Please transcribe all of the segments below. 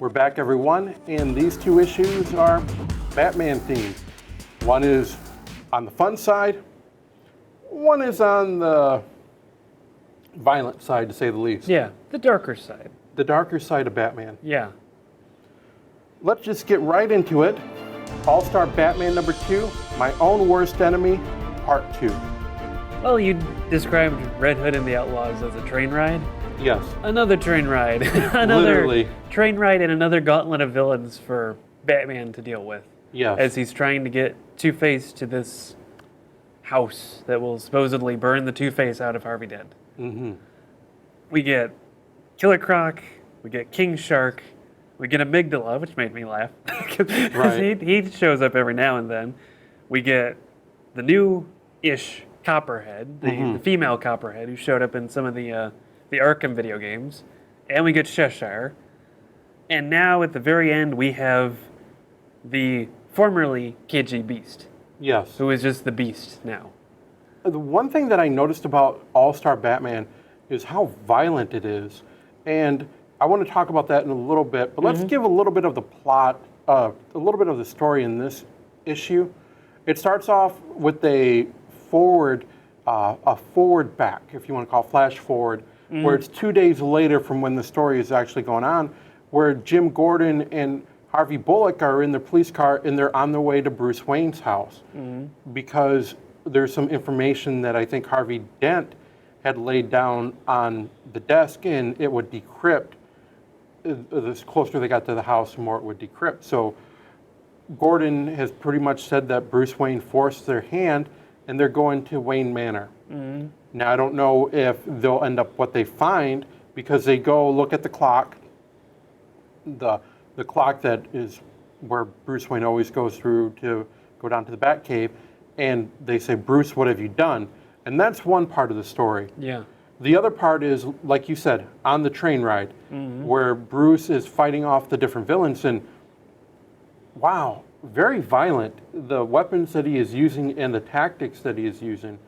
We're back, everyone, and these two issues are Batman themed. One is on the fun side, one is on the violent side, to say the least. Yeah, the darker side. The darker side of Batman. Yeah. Let's just get right into it. All-Star Batman number 2, My Own Worst Enemy, Part 2. Well, you described Red Hood and the Outlaws as a train ride. Yes. Another train ride. Another Literally. train ride and another gauntlet of villains for Batman to deal with. Yes. As he's trying to get Two-Face to this house that will supposedly burn the Two-Face out of Harvey Dent. Mm-hmm. We get Killer Croc, we get King Shark, we get Amygdala, which made me laugh. Right. he shows up every now and then. We get the new-ish Copperhead, the female Copperhead, who showed up in some of the Arkham video games. And we get Cheshire. And now, at the very end, we have the formerly KG Beast. Yes. Who is just the Beast now. The one thing that I noticed about All-Star Batman is how violent it is. And I want to talk about that in a little bit, but let's give a little bit of the plot, a little bit of the story in this issue. It starts off with a forward back, if you want to call it flash forward, where it's 2 days later from when the story is actually going on, where Jim Gordon and Harvey Bullock are in their police car and they're on their way to Bruce Wayne's house because there's some information that I think Harvey Dent had laid down on the desk, and it would decrypt. The closer they got to the house, the more it would decrypt. So Gordon has pretty much said that Bruce Wayne forced their hand, and they're going to Wayne Manor. Now, I don't know if they'll end up what they find, because they go look at the clock, the clock that is where Bruce Wayne always goes through to go down to the Batcave, and they say, Bruce, what have you done? And that's one part of the story. Yeah. The other part is, like you said, on the train ride, where Bruce is fighting off the different villains, and wow, very violent. The weapons that he is using and the tactics that he is using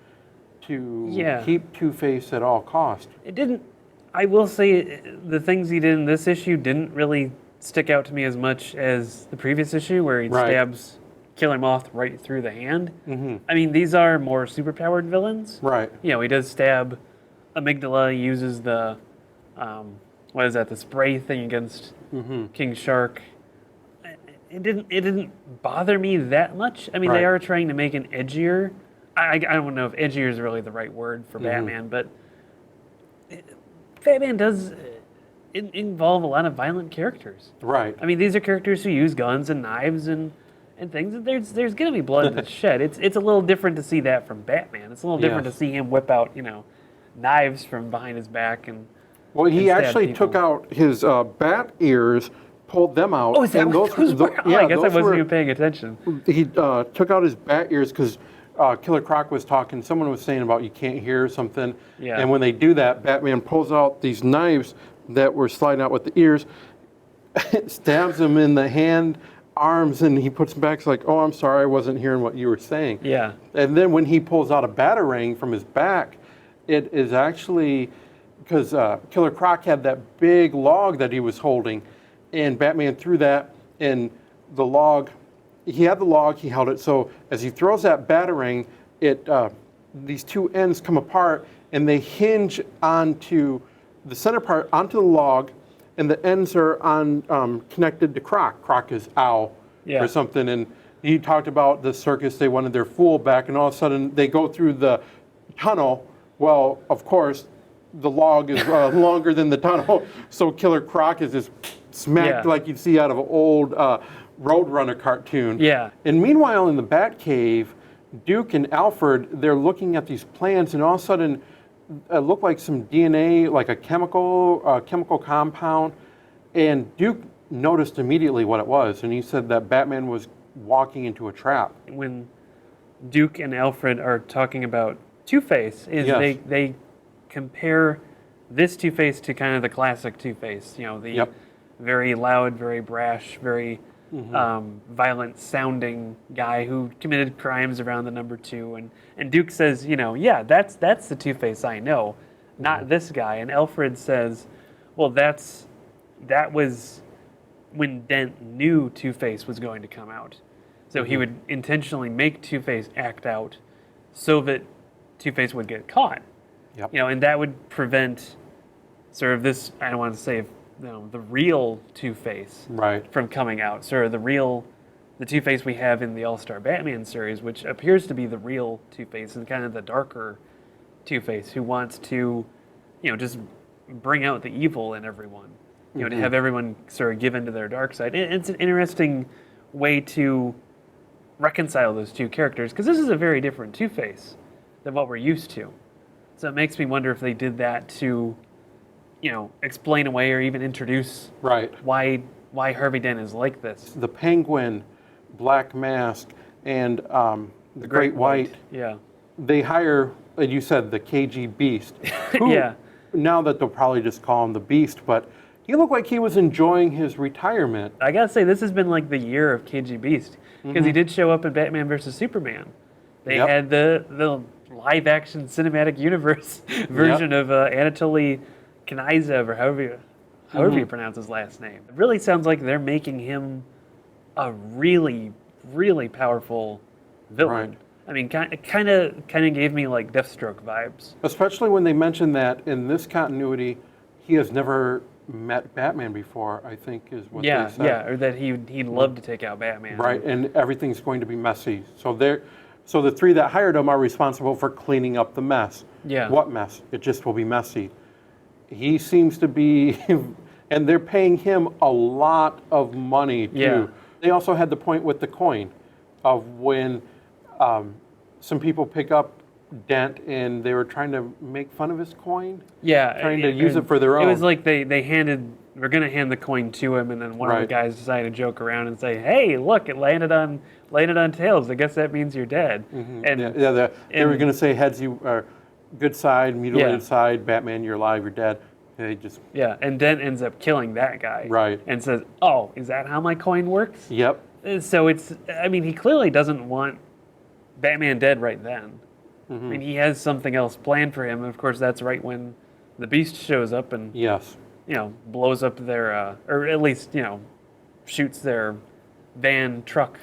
to keep Two-Face at all cost. It didn't, I will say, the things he did in this issue didn't really stick out to me as much as the previous issue, where he stabs Killer Moth right through the hand. I mean, these are more superpowered villains. Right. You know, he does stab Amygdala. He uses the, the spray thing against King Shark. It didn't bother me that much. I mean, they are trying to make an edgier. I don't know if edgier is really the right word for Batman, but Batman does involve a lot of violent characters. Right. I mean, these are characters who use guns and knives and things. There's going to be blood that's shed. It's a little different to see that from Batman. It's a little different to see him whip out, knives from behind his back and. Well, he actually took out his bat ears, pulled them out. Oh, is that and what those were? I guess I wasn't even paying attention. He took out his bat ears because Killer Croc was talking. Someone was saying about you can't hear something. Yeah. And when they do that, Batman pulls out these knives that were sliding out with the ears, stabs him in the hand, arms, and he puts them back. It's like, oh, I'm sorry, I wasn't hearing what you were saying. Yeah. And then when he pulls out a batarang from his back, it is actually because Killer Croc had that big log that he was holding, and Batman threw that, and the log, he had the log, he held it, so as he throws that batarang, these two ends come apart, and they hinge onto the center part, onto the log, and the ends are connected to Croc. Croc is owl or something, and he talked about the circus, they wanted their fool back, and all of a sudden they go through the tunnel. Well, of course, the log is longer than the tunnel, so Killer Croc is just smacked like you'd see out of an old Roadrunner cartoon. Yeah. And meanwhile, in the Batcave, Duke and Alfred, they're looking at these plans, and all of a sudden, it looked like some DNA, like a chemical compound, and Duke noticed immediately what it was, and he said that Batman was walking into a trap. When Duke and Alfred are talking about Two-Face, they compare this Two-Face to kind of the classic Two-Face, the very loud, very brash, very violent-sounding guy who committed crimes around the number 2. And Duke says, that's the Two-Face I know, not this guy. And Alfred says, well, that was when Dent knew Two-Face was going to come out. So he would intentionally make Two-Face act out so that Two-Face would get caught. Yep. And that would prevent sort of this, I don't want to say, the real Two-Face Right. from coming out. Sort of the Two-Face we have in the All-Star Batman series, which appears to be the real Two-Face and kind of the darker Two-Face who wants to, just bring out the evil in everyone. To have everyone sort of give into their dark side. And it's an interesting way to reconcile those two characters, because this is a very different Two-Face than what we're used to. So it makes me wonder if they did that to, explain away or even introduce Right. why Harvey Dent is like this. The Penguin, Black Mask, and the Great White. Yeah. They hire, you said, the KG Beast. Who, Yeah. Now that they'll probably just call him the Beast, but he looked like he was enjoying his retirement. I gotta say, this has been like the year of KG Beast, because he did show up in Batman vs. Superman. They Yep. had the live-action cinematic universe version of Anatoly Knaizev, or however you pronounce his last name. It really sounds like they're making him a really, really powerful villain. Right. I mean, kind of gave me like Deathstroke vibes. Especially when they mentioned that in this continuity, he has never met Batman before, I think is what they said. Yeah, or that he'd love to take out Batman. Right, and everything's going to be messy. So the three that hired him are responsible for cleaning up the mess. Yeah. What mess? It just will be messy. He seems to be, and they're paying him a lot of money too. Yeah. They also had the point with the coin of when some people pick up Dent and they were trying to make fun of his coin. Yeah, Trying to use it for their own. It was like they were going to hand the coin to him, and then one of the Right. guys decided to joke around and say, "Hey, look, it landed on tails. I guess that means you're dead." And they were going to say heads, you are good side, mutilated Yeah. side, Batman, you're alive, you're dead. They just, yeah, and Dent ends up killing that guy. Right. And says, "Oh, is that how my coin works?" yep. So he clearly doesn't want Batman dead right then. I mean, he has something else planned for him. And of course, that's right when the Beast shows up and Yes. blows up their, or at least shoots their van truck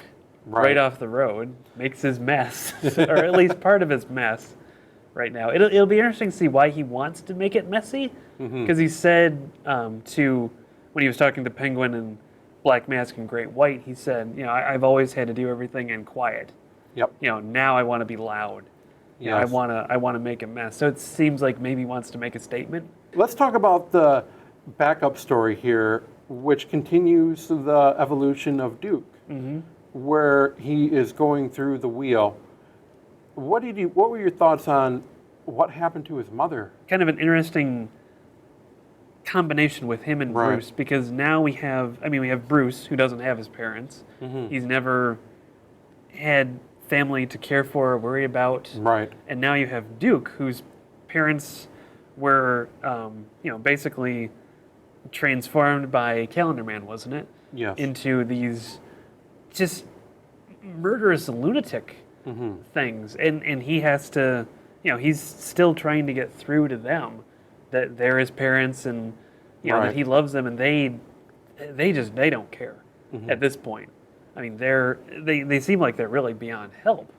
right off the road, makes his mess, or at least part of his mess. Right now, it'll be interesting to see why he wants to make it messy, because he said when he was talking to Penguin and Black Mask and Great White, he said, I've always had to do everything in quiet. Yep. Now I want to be loud. I Yes. want to make a mess. So it seems like maybe he wants to make a statement. Let's talk about the backup story here, which continues the evolution of Duke, where he is going through the wheel. What were your thoughts on what happened to his mother? Kind of an interesting combination with him and Right. Bruce, because now we have Bruce, who doesn't have his parents. He's never had family to care for or worry about. Right. And now you have Duke, whose parents were, basically transformed by Calendar Man, wasn't it? Yes. Into these just murderous lunatic things. And he has to, he's still trying to get through to them that they're his parents and, Right. that he loves them, and they don't care at this point. I mean, they seem like they're really beyond help.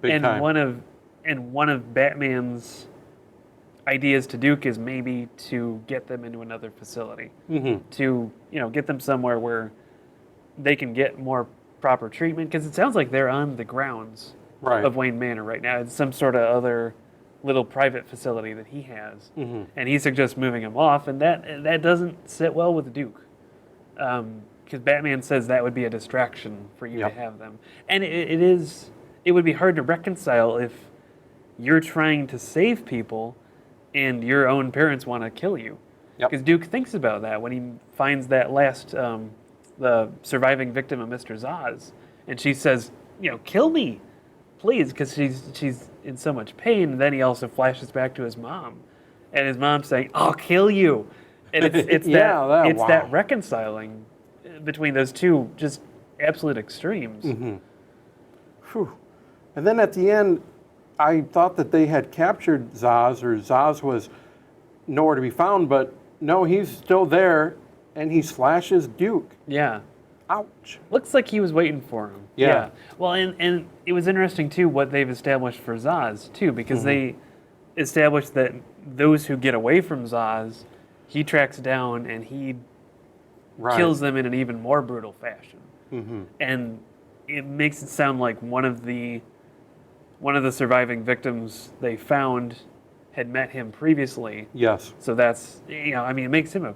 Big and time. one of Batman's ideas to Duke is maybe to get them into another facility, to get them somewhere where they can get more proper treatment, because it sounds like they're on the grounds Right. of Wayne Manor right now. It's some sort of other little private facility that he has, and he suggests moving him off, and that doesn't sit well with Duke. Because Batman says that would be a distraction for you Yep. to have them. And it would be hard to reconcile if you're trying to save people and your own parents want to kill you. Yep. Because Duke thinks about that when he finds that last, the surviving victim of Mr. Zaz. And she says, kill me, please, because she's in so much pain. And then he also flashes back to his mom. And his mom's saying, I'll kill you. And it's that reconciling between those two just absolute extremes. Whew. And then at the end, I thought that they had captured Zaz, or Zaz was nowhere to be found, but no, he's still there, and he slashes Duke. Yeah. Ouch. Looks like he was waiting for him. Yeah. Well, and it was interesting, too, what they've established for Zaz, too, because they established that those who get away from Zaz, he tracks down and he kills them in an even more brutal fashion. And it makes it sound like one of the surviving victims they found had met him previously. Yes. So that's, I mean, it makes him a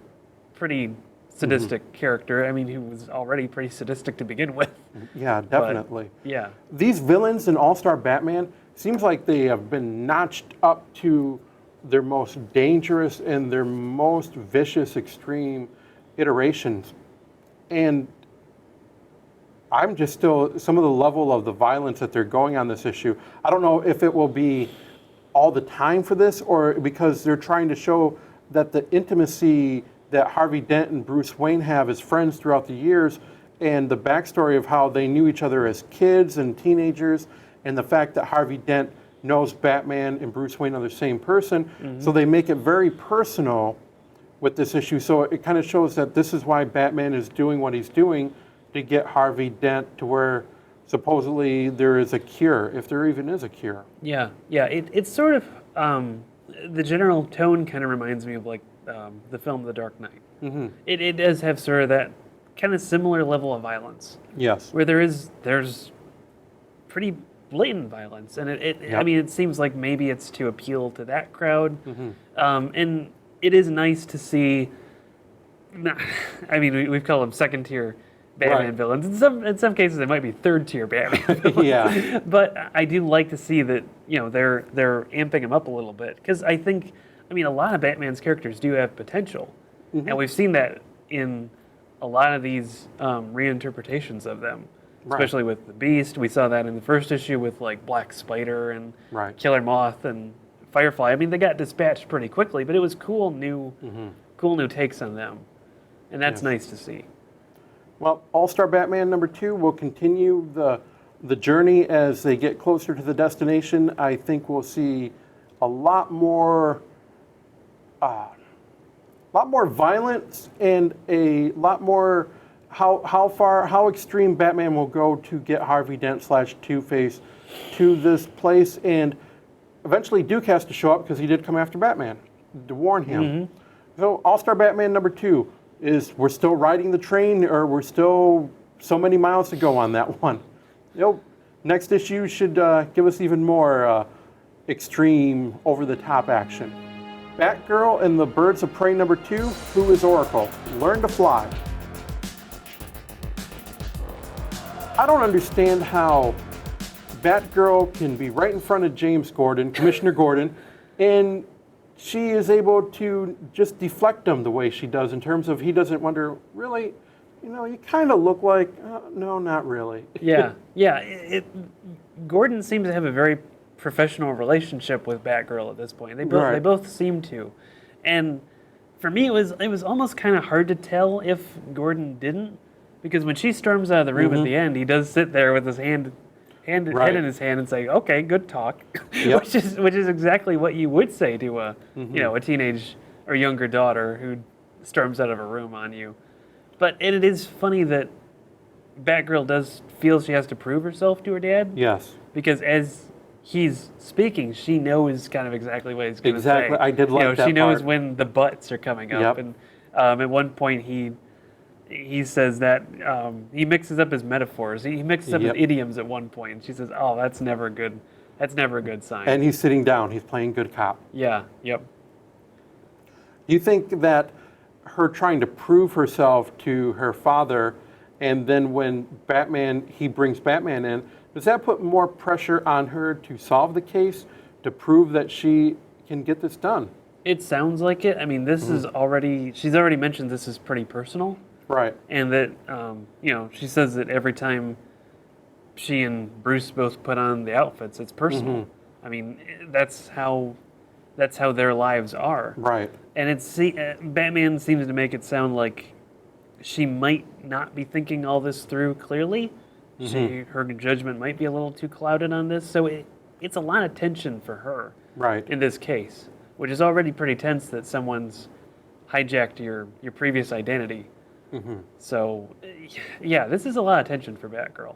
pretty sadistic character. I mean, he was already pretty sadistic to begin with. Yeah, definitely. But, yeah. These villains in All-Star Batman seems like they have been notched up to their most dangerous and their most vicious, extreme iterations. And I'm just still, some of the level of the violence that they're going on this issue, I don't know if it will be all the time for this or because they're trying to show that the intimacy that Harvey Dent and Bruce Wayne have as friends throughout the years and the backstory of how they knew each other as kids and teenagers and the fact that Harvey Dent knows Batman and Bruce Wayne are the same person. So they make it very personal with this issue. So it kind of shows that this is why Batman is doing what he's doing to get Harvey Dent to where supposedly there is a cure, if there even is a cure. Yeah. It's sort of, the general tone kind of reminds me of like the film The Dark Knight. It does have sort of that kind of similar level of violence. Yes. Where there's pretty blatant violence, and I mean, it seems like maybe it's to appeal to that crowd, and it is nice to see. I mean, we've called them second-tier Batman villains. In some cases, it might be third-tier Batman villains. Yeah. But I do like to see that they're amping him up a little bit because I think, I mean, a lot of Batman's characters do have potential, and we've seen that in a lot of these reinterpretations of them. Especially with the Beast. We saw that in the first issue with like Black Spider and Killer Moth and Firefly. I mean, they got dispatched pretty quickly, but it was cool new takes on them. And that's nice to see. Well, All-Star Batman #2 will continue the journey as they get closer to the destination. I think we'll see a lot more violence and a lot more how extreme Batman will go to get Harvey Dent / Two-Face to this place, and eventually Duke has to show up because he did come after Batman to warn him. So All-Star Batman #2 is we're still riding the train, or we're still so many miles to go on that one. Next issue should give us even more extreme, over-the-top action. Batgirl and the Birds of Prey #2, Who is Oracle? Learn to Fly. I don't understand how Batgirl can be right in front of James Gordon, Commissioner Gordon, and she is able to just deflect him the way she does in terms of he doesn't wonder, really, you kind of look like, no, not really. Yeah. Gordon seems to have a very professional relationship with Batgirl at this point. They both seem to. And for me, it was almost kind of hard to tell if Gordon didn't. Because when she storms out of the room at the end, he does sit there with his head in his hand and say, "Okay, good talk," which is exactly what you would say to a a teenage or younger daughter who storms out of a room on you. But it is funny that Batgirl does feel she has to prove herself to her dad. Yes. Because as he's speaking, she knows kind of exactly what he's going to say. Exactly, I did like that she knows part. when the butts are coming up, and at one point he says that he mixes up his metaphors. He mixes up his idioms at one point. And she says, "Oh, that's never good. That's never a good sign." And he's sitting down. He's playing good cop. Yeah. Yep. Do you think that her trying to prove herself to her father, and then when he brings Batman in, does that put more pressure on her to solve the case, to prove that she can get this done? It sounds like it. I mean, this is she's already mentioned this is pretty personal. Right. And that, she says that every time she and Bruce both put on the outfits, it's personal. I mean, that's how their lives are. Right. And Batman seems to make it sound like she might not be thinking all this through clearly. Her judgment might be a little too clouded on this. So it's a lot of tension for her. Right. In this case, which is already pretty tense that someone's hijacked your previous identity. So, yeah, this is a lot of tension for Batgirl.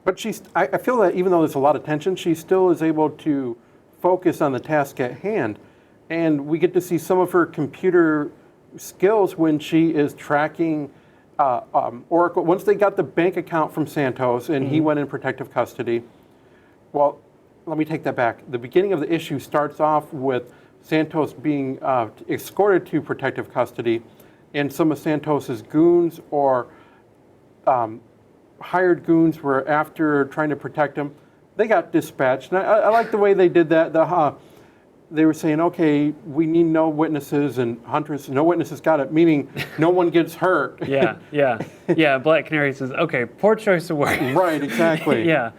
But I feel that even though there's a lot of tension, she still is able to focus on the task at hand. And we get to see some of her computer skills when she is tracking Oracle. Once they got the bank account from Santos and he went in protective custody, well, let me take that back. The beginning of the issue starts off with Santos being escorted to protective custody, and some of Santos's goons or hired goons were after trying to protect him. They got dispatched. And I like the way they did that. They were saying, okay, we need no witnesses, and Huntress, no witnesses got it, meaning no one gets hurt. Yeah. Black Canary says, okay, poor choice of words. Right, exactly. Yeah.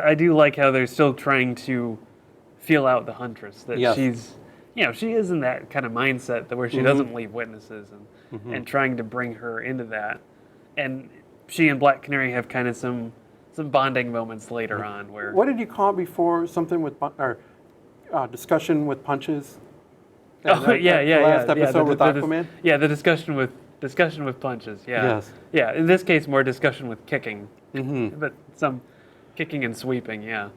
I do like how they're still trying to feel out the Huntress, that she's, she is in that kind of mindset that where she doesn't leave witnesses and trying to bring her into that. And she and Black Canary have kind of some bonding moments later on where. What did you call it before? Something with, or discussion with punches? Last episode with Aquaman? The discussion with punches, yeah. Yes. Yeah, in this case, more discussion with kicking. But some kicking and sweeping, yeah.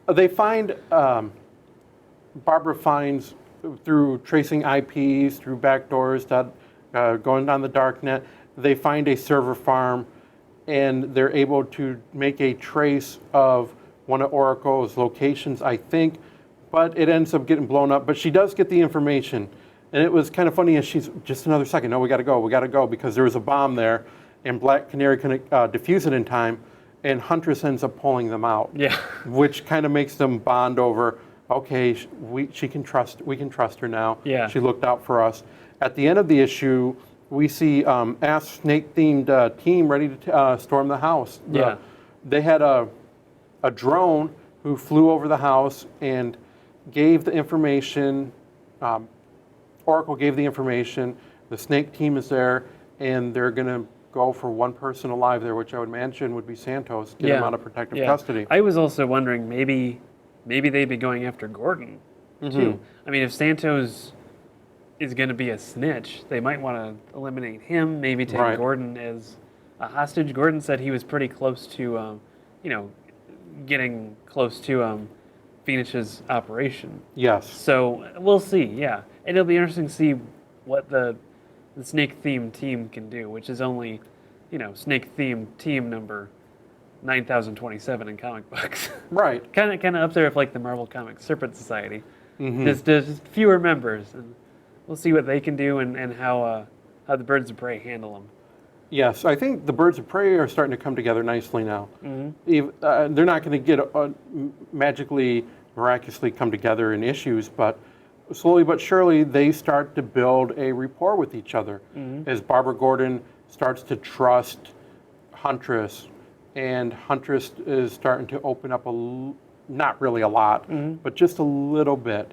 They find, Barbara finds through tracing IPs, through backdoors, going down the dark net, they find a server farm, and they're able to make a trace of one of Oracle's locations, I think, but it ends up getting blown up. But she does get the information, and it was kind of funny as she's, just another second, no, we gotta go, because there was a bomb there, and Black Canary couldn't defuse it in time, and Huntress ends up pulling them out. Yeah. Which kind of makes them bond over, okay, we can trust her now. Yeah. She looked out for us. At the end of the issue, we see Ass Snake-themed team ready to storm the house. They had a drone who flew over the house and gave the information. Oracle gave the information. The Snake team is there, and they're going to go for one person alive there, which I would imagine would be Santos, get him out of protective custody. I was also wondering, maybe they'd be going after Gordon, too. I mean, if Santos is going to be a snitch, they might want to eliminate him, maybe take Gordon as a hostage. Gordon said he was pretty close to, getting close to Phoenix's operation. Yes. So we'll see, yeah. And it'll be interesting to see what the Snake-themed team can do, which is only, Snake-themed team number 9027 in comic books. Right. kind of up there with like the Marvel Comics Serpent Society. Just fewer members, and we'll see what they can do and how the Birds of Prey handle them. Yes, I think the Birds of Prey are starting to come together nicely now. They're not going to get magically, miraculously come together in issues, but slowly but surely they start to build a rapport with each other. As Barbara Gordon starts to trust Huntress, and Huntress is starting to open up not really a lot, but just a little bit.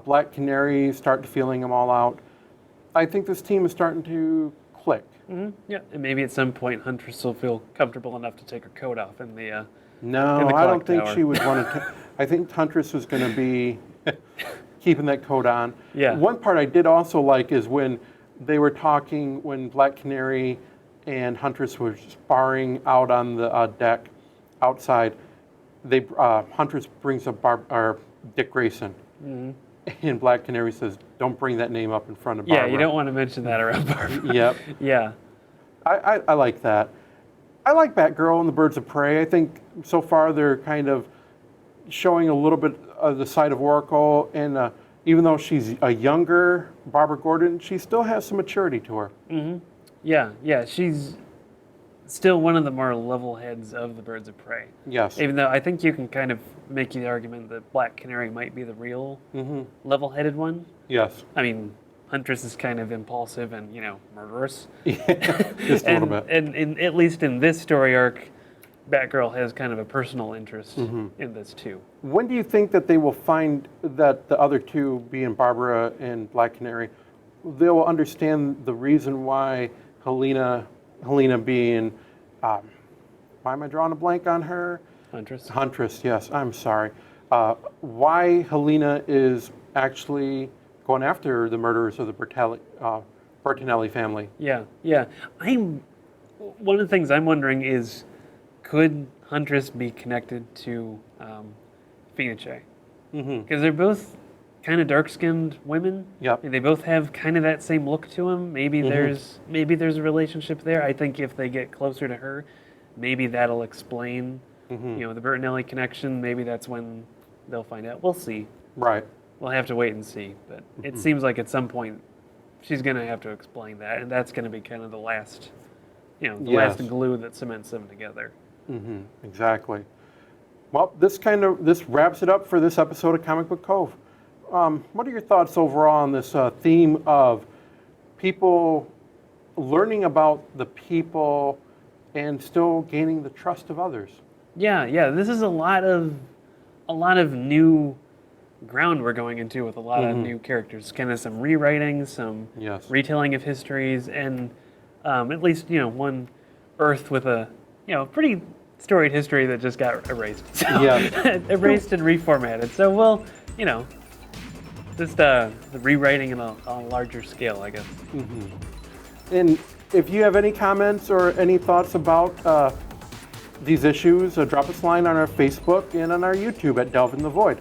Black Canary start feeling them all out. I think this team is starting to click. Yeah, and maybe at some point Huntress will feel comfortable enough to take her coat off in the No, in the I don't clock think tower. she would want to. I think Huntress was going to be keeping that coat on. Yeah. One part I did also like is when they were talking, when Black Canary and Huntress were sparring out on the deck outside. Huntress brings up Dick Grayson. And Black Canary says, don't bring that name up in front of Barbara. Yeah, you don't want to mention that around Barbara. Yep. Yeah. I like that. I like Batgirl and the Birds of Prey. I think so far they're kind of showing a little bit of the side of Oracle, and even though she's a younger Barbara Gordon, she still has some maturity to her. Yeah, she's still one of the more level heads of the Birds of Prey. Yes. Even though I think you can kind of make the argument that Black Canary might be the real level-headed one. Yes. I mean, Huntress is kind of impulsive and, murderous. Just a little bit. And at least in this story arc, Batgirl has kind of a personal interest in this too. When do you think that they will find that the other two, being Barbara and Black Canary, they will understand the reason why Helena being, why am I drawing a blank on her? Huntress, yes, I'm sorry. Why Helena is actually going after the murderers of the Bertinelli family. Yeah, yeah. One of the things I'm wondering is, could Huntress be connected to Phoenice? Because they're both kind of dark-skinned women. Yep. And they both have kind of that same look to them. Maybe there's a relationship there. I think if they get closer to her, maybe that'll explain, the Bertinelli connection. Maybe that's when they'll find out. We'll see. Right. We'll have to wait and see. But it seems like at some point she's going to have to explain that, and that's going to be kind of the last, last glue that cements them together. Exactly. Well, this wraps it up for this episode of Comic Book Cove. What are your thoughts overall on this theme of people learning about the people and still gaining the trust of others? Yeah. This is a lot of new ground we're going into with a lot of new characters. Kind of some rewriting, some retelling of histories, and at least one Earth with a pretty storied history that just got erased. So, erased and reformatted. So we'll just the rewriting on a larger scale, I guess. And if you have any comments or any thoughts about these issues, drop us a line on our Facebook and on our YouTube at Delve in the Void.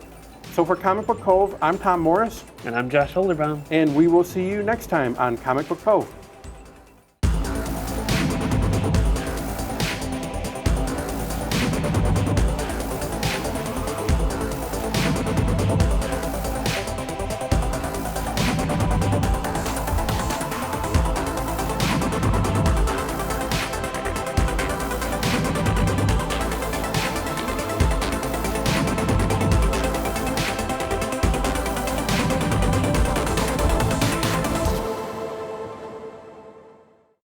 So for Comic Book Cove, I'm Tom Morris. And I'm Josh Holderbaum. And we will see you next time on Comic Book Cove.